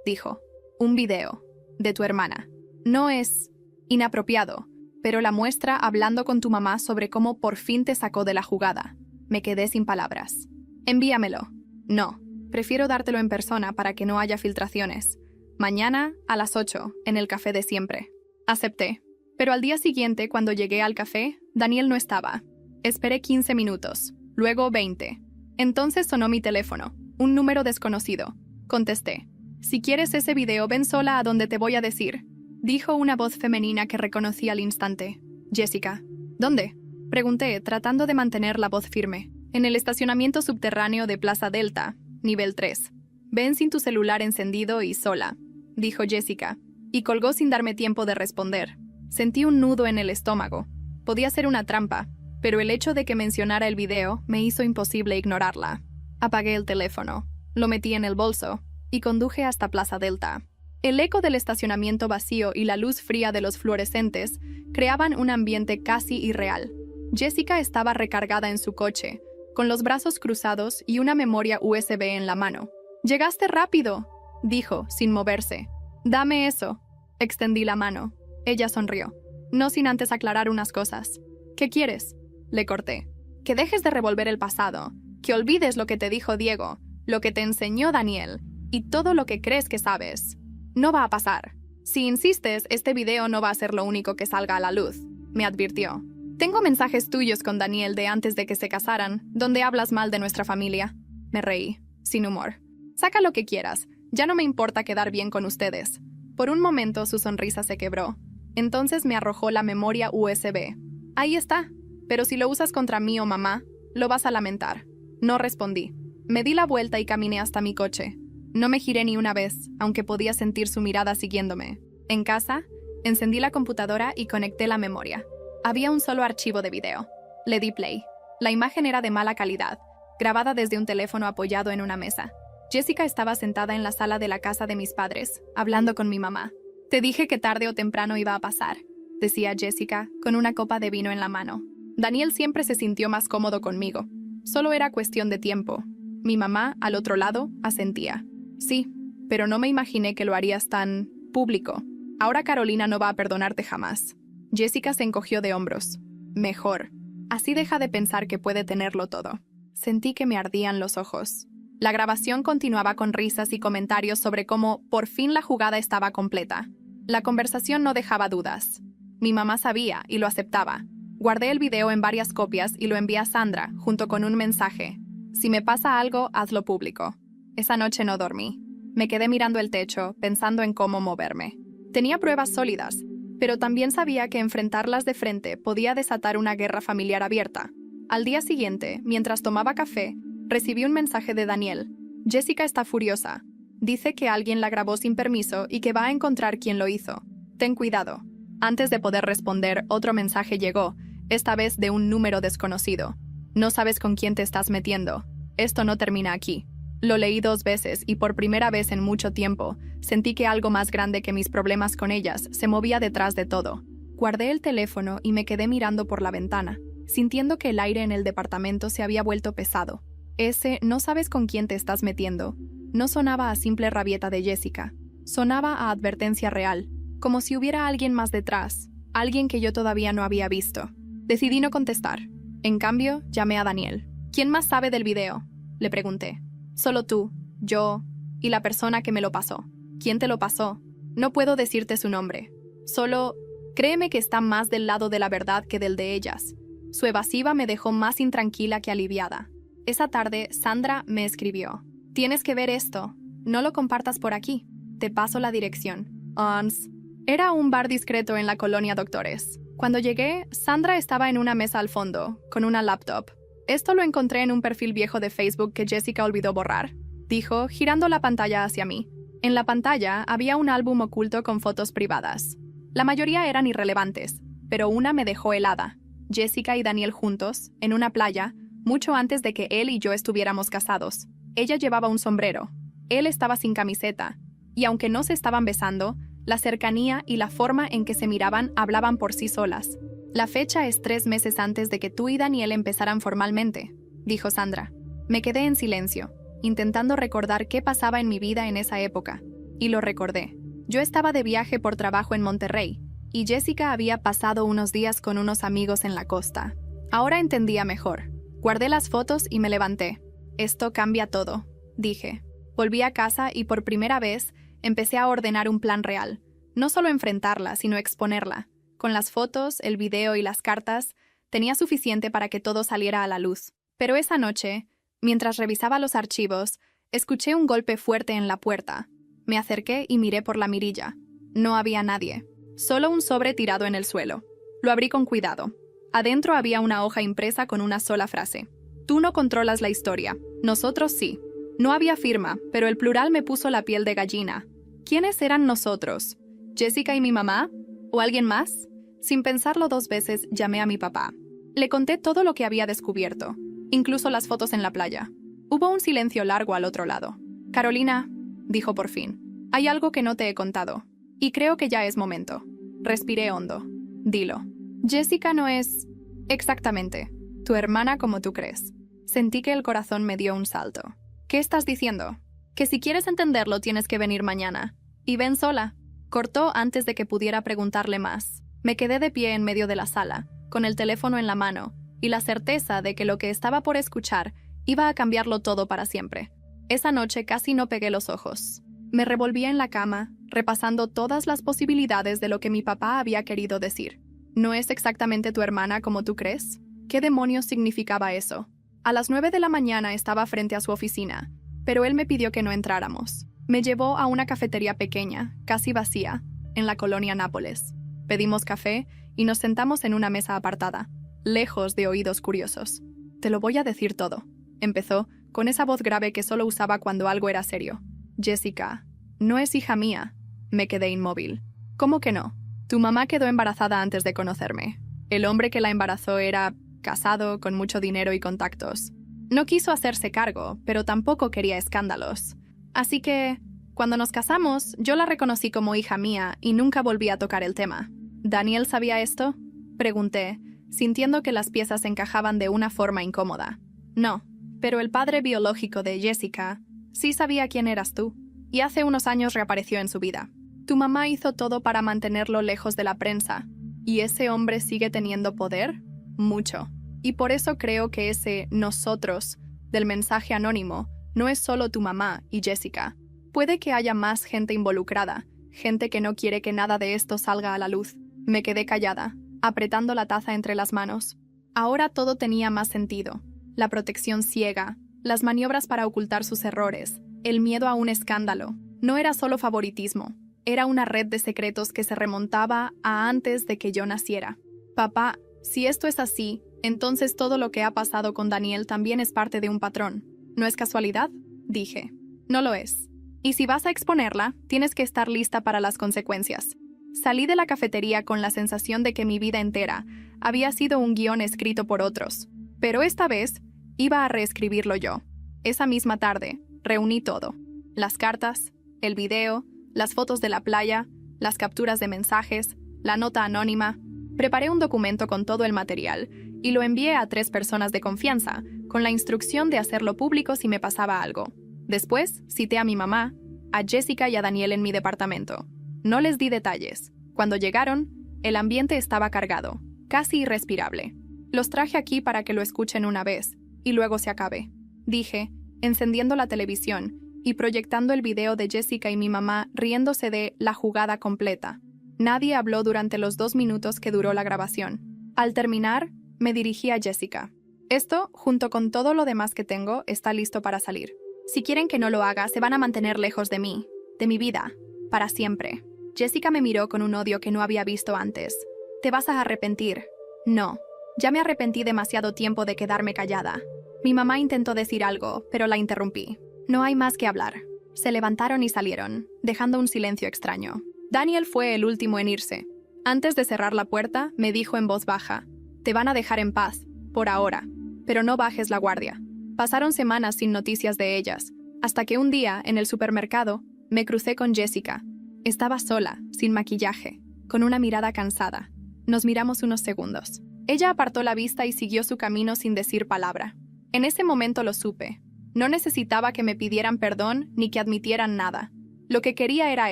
dijo. Un video. De tu hermana. No es inapropiado, pero la muestra hablando con tu mamá sobre cómo por fin te sacó de la jugada. Me quedé sin palabras. Envíamelo. No, prefiero dártelo en persona para que no haya filtraciones. Mañana, a las 8, en el café de siempre. Acepté. Pero al día siguiente, cuando llegué al café, Daniel no estaba. Esperé 15 minutos, luego 20. Entonces sonó mi teléfono, un número desconocido. Contesté. Si quieres ese video, ven sola a donde te voy a decir, dijo una voz femenina que reconocí al instante. Jessica. ¿Dónde? Pregunté, tratando de mantener la voz firme. En el estacionamiento subterráneo de Plaza Delta, nivel 3. Ven sin tu celular encendido y sola, dijo Jessica, y colgó sin darme tiempo de responder. Sentí un nudo en el estómago. Podía ser una trampa, pero el hecho de que mencionara el video me hizo imposible ignorarla. Apagué el teléfono, lo metí en el bolso y conduje hasta Plaza Delta. El eco del estacionamiento vacío y la luz fría de los fluorescentes creaban un ambiente casi irreal. Jessica estaba recargada en su coche, con los brazos cruzados y una memoria USB en la mano. «¡Llegaste rápido!», dijo, sin moverse. «Dame eso». Extendí la mano. Ella sonrió, no sin antes aclarar unas cosas. «¿Qué quieres?», le corté. «Que dejes de revolver el pasado, que olvides lo que te dijo Diego, lo que te enseñó Daniel, y todo lo que crees que sabes. No va a pasar. Si insistes, este video no va a ser lo único que salga a la luz», me advirtió. «Tengo mensajes tuyos con Daniel de antes de que se casaran, donde hablas mal de nuestra familia». Me reí, sin humor. «Saca lo que quieras, ya no me importa quedar bien con ustedes». Por un momento su sonrisa se quebró. Entonces me arrojó la memoria USB. «Ahí está, pero si lo usas contra mí o mamá, lo vas a lamentar». No respondí. Me di la vuelta y caminé hasta mi coche. No me giré ni una vez, aunque podía sentir su mirada siguiéndome. En casa, encendí la computadora y conecté la memoria. Había un solo archivo de video. Le di play. La imagen era de mala calidad, grabada desde un teléfono apoyado en una mesa. Jessica estaba sentada en la sala de la casa de mis padres, hablando con mi mamá. «Te dije que tarde o temprano iba a pasar», decía Jessica, con una copa de vino en la mano. Daniel siempre se sintió más cómodo conmigo. Solo era cuestión de tiempo. Mi mamá, al otro lado, asentía. «Sí, pero no me imaginé que lo harías tan público. Ahora Carolina no va a perdonarte jamás». Jessica se encogió de hombros. «Mejor. Así deja de pensar que puede tenerlo todo». Sentí que me ardían los ojos. La grabación continuaba con risas y comentarios sobre cómo por fin la jugada estaba completa. La conversación no dejaba dudas. Mi mamá sabía y lo aceptaba. Guardé el video en varias copias y lo envié a Sandra, junto con un mensaje. «Si me pasa algo, hazlo público». Esa noche no dormí. Me quedé mirando el techo, pensando en cómo moverme. Tenía pruebas sólidas, pero también sabía que enfrentarlas de frente podía desatar una guerra familiar abierta. Al día siguiente, mientras tomaba café, recibí un mensaje de Daniel. «Jessica está furiosa. Dice que alguien la grabó sin permiso y que va a encontrar quién lo hizo. Ten cuidado». Antes de poder responder, otro mensaje llegó, esta vez de un número desconocido. «No sabes con quién te estás metiendo. Esto no termina aquí». Lo leí 2 veces y por primera vez en mucho tiempo, sentí que algo más grande que mis problemas con ellas se movía detrás de todo. Guardé el teléfono y me quedé mirando por la ventana, sintiendo que el aire en el departamento se había vuelto pesado. Ese «no sabes con quién te estás metiendo» no sonaba a simple rabieta de Jessica. Sonaba a advertencia real, como si hubiera alguien más detrás, alguien que yo todavía no había visto. Decidí no contestar. En cambio, llamé a Daniel. «¿Quién más sabe del video?», le pregunté. «Solo tú, yo y la persona que me lo pasó». «¿Quién te lo pasó?». «No puedo decirte su nombre. Solo créeme que está más del lado de la verdad que del de ellas». Su evasiva me dejó más intranquila que aliviada. Esa tarde, Sandra me escribió. «Tienes que ver esto. No lo compartas por aquí. Te paso la dirección». ONS. Era un bar discreto en la colonia Doctores. Cuando llegué, Sandra estaba en una mesa al fondo, con una laptop. «Esto lo encontré en un perfil viejo de Facebook que Jessica olvidó borrar», dijo, girando la pantalla hacia mí. En la pantalla había un álbum oculto con fotos privadas. La mayoría eran irrelevantes, pero una me dejó helada. Jessica y Daniel juntos, en una playa, mucho antes de que él y yo estuviéramos casados. Ella llevaba un sombrero. Él estaba sin camiseta. Y aunque no se estaban besando, la cercanía y la forma en que se miraban hablaban por sí solas. La fecha es 3 meses antes de que tú y Daniel empezaran formalmente, dijo Sandra. Me quedé en silencio, intentando recordar qué pasaba en mi vida en esa época. Y lo recordé. Yo estaba de viaje por trabajo en Monterrey, y Jessica había pasado unos días con unos amigos en la costa. Ahora entendía mejor. Guardé las fotos y me levanté. Esto cambia todo, dije. Volví a casa y por primera vez empecé a ordenar un plan real. No solo enfrentarla, sino exponerla. Con las fotos, el video y las cartas, tenía suficiente para que todo saliera a la luz. Pero esa noche, mientras revisaba los archivos, escuché un golpe fuerte en la puerta. Me acerqué y miré por la mirilla. No había nadie. Solo un sobre tirado en el suelo. Lo abrí con cuidado. Adentro había una hoja impresa con una sola frase. Tú no controlas la historia. Nosotros sí. No había firma, pero el plural me puso la piel de gallina. ¿Quiénes eran nosotros? ¿Jessica y mi mamá? ¿O alguien más? Sin pensarlo 2 veces, llamé a mi papá. Le conté todo lo que había descubierto, incluso las fotos en la playa. Hubo un silencio largo al otro lado. Carolina, dijo por fin, hay algo que no te he contado, y creo que ya es momento. Respiré hondo. Dilo. Jessica no es... exactamente, tu hermana como tú crees. Sentí que el corazón me dio un salto. ¿Qué estás diciendo? Que si quieres entenderlo tienes que venir mañana. Y ven sola. Cortó antes de que pudiera preguntarle más. Me quedé de pie en medio de la sala, con el teléfono en la mano, y la certeza de que lo que estaba por escuchar iba a cambiarlo todo para siempre. Esa noche casi no pegué los ojos. Me revolvía en la cama, repasando todas las posibilidades de lo que mi papá había querido decir. ¿No es exactamente tu hermana como tú crees? ¿Qué demonios significaba eso? A las 9 de la mañana estaba frente a su oficina, pero él me pidió que no entráramos. Me llevó a una cafetería pequeña, casi vacía, en la colonia Nápoles. Pedimos café y nos sentamos en una mesa apartada, lejos de oídos curiosos. Te lo voy a decir todo, empezó, con esa voz grave que solo usaba cuando algo era serio. Jessica, no es hija mía. Me quedé inmóvil. ¿Cómo que no? Tu mamá quedó embarazada antes de conocerme. El hombre que la embarazó era casado, con mucho dinero y contactos. No quiso hacerse cargo, pero tampoco quería escándalos. Así que, cuando nos casamos, yo la reconocí como hija mía y nunca volví a tocar el tema. ¿Daniel sabía esto? Pregunté, sintiendo que las piezas encajaban de una forma incómoda. No, pero el padre biológico de Jessica sí sabía quién eras tú, y hace unos años reapareció en su vida. Tu mamá hizo todo para mantenerlo lejos de la prensa, ¿y ese hombre sigue teniendo poder? Mucho. Y por eso creo que ese nosotros del mensaje anónimo no es solo tu mamá y Jessica. Puede que haya más gente involucrada, gente que no quiere que nada de esto salga a la luz. Me quedé callada, apretando la taza entre las manos. Ahora todo tenía más sentido. La protección ciega, las maniobras para ocultar sus errores, el miedo a un escándalo. No era solo favoritismo, era una red de secretos que se remontaba a antes de que yo naciera. Papá, si esto es así, entonces todo lo que ha pasado con Daniel también es parte de un patrón. ¿No es casualidad? Dije. No lo es. Y si vas a exponerla, tienes que estar lista para las consecuencias. Salí de la cafetería con la sensación de que mi vida entera había sido un guión escrito por otros. Pero esta vez iba a reescribirlo yo. Esa misma tarde, reuní todo. Las cartas, el video, las fotos de la playa, las capturas de mensajes, la nota anónima. Preparé un documento con todo el material y lo envié a 3 personas de confianza, con la instrucción de hacerlo público si me pasaba algo. Después, cité a mi mamá, a Jessica y a Daniel en mi departamento. No les di detalles. Cuando llegaron, el ambiente estaba cargado, casi irrespirable. Los traje aquí para que lo escuchen una vez, y luego se acabe. Dije, encendiendo la televisión y proyectando el video de Jessica y mi mamá riéndose de la jugada completa. Nadie habló durante los 2 minutos que duró la grabación. Al terminar, me dirigí a Jessica. Esto, junto con todo lo demás que tengo, está listo para salir. Si quieren que no lo haga, se van a mantener lejos de mí, de mi vida, para siempre. Jessica me miró con un odio que no había visto antes. ¿Te vas a arrepentir? No. Ya me arrepentí demasiado tiempo de quedarme callada. Mi mamá intentó decir algo, pero la interrumpí. No hay más que hablar. Se levantaron y salieron, dejando un silencio extraño. Daniel fue el último en irse. Antes de cerrar la puerta, me dijo en voz baja, «Te van a dejar en paz, por ahora, pero no bajes la guardia». Pasaron semanas sin noticias de ellas, hasta que un día, en el supermercado, me crucé con Jessica. Estaba sola, sin maquillaje, con una mirada cansada. Nos miramos unos segundos. Ella apartó la vista y siguió su camino sin decir palabra. En ese momento lo supe. No necesitaba que me pidieran perdón ni que admitieran nada. Lo que quería era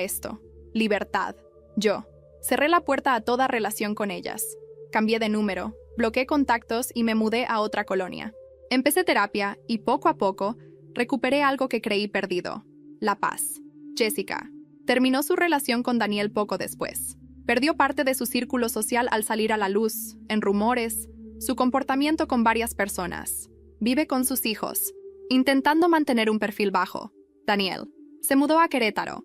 esto: libertad. Yo cerré la puerta a toda relación con ellas. Cambié de número, bloqueé contactos y me mudé a otra colonia. Empecé terapia y poco a poco recuperé algo que creí perdido: la paz. Jessica terminó su relación con Daniel poco después. Perdió parte de su círculo social al salir a la luz, en rumores, su comportamiento con varias personas. Vive con sus hijos, intentando mantener un perfil bajo. Daniel se mudó a Querétaro.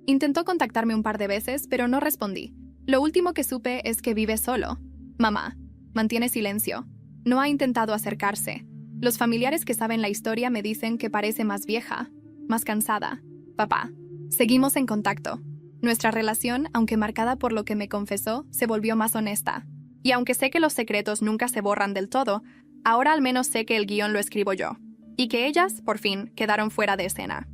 Intentó contactarme un par de veces, pero no respondí. Lo último que supe es que vive solo. Mamá mantiene silencio. No ha intentado acercarse. Los familiares que saben la historia me dicen que parece más vieja, más cansada. Papá, seguimos en contacto. Nuestra relación, aunque marcada por lo que me confesó, se volvió más honesta. Y aunque sé que los secretos nunca se borran del todo, ahora al menos sé que el guión lo escribo yo. Y que ellas, por fin, quedaron fuera de escena.